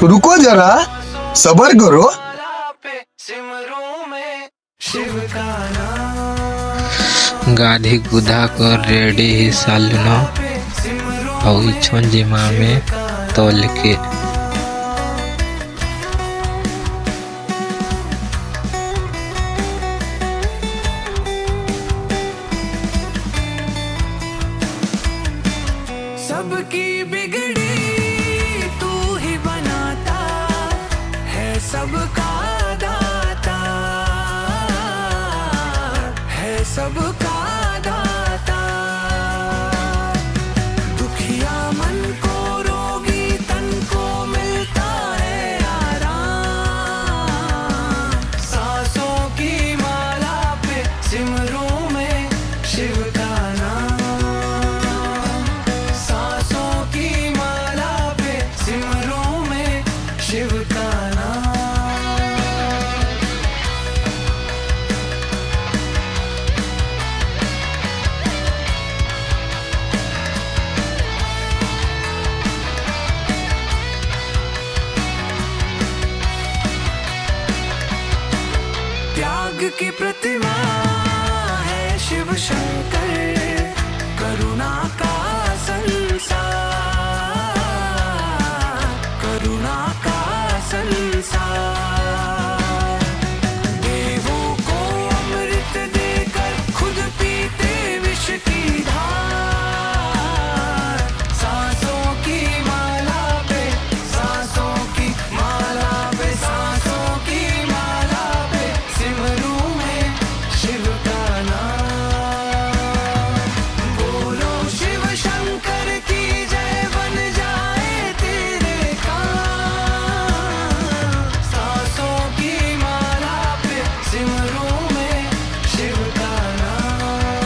रुको जरा, सबर करो। गाधी गुधा कर रेडी ही सालुन हई छंजिमा में तोल के। सबकी बिगड़ी तू ही बनाता है, सबका दाता है, सबका दाता।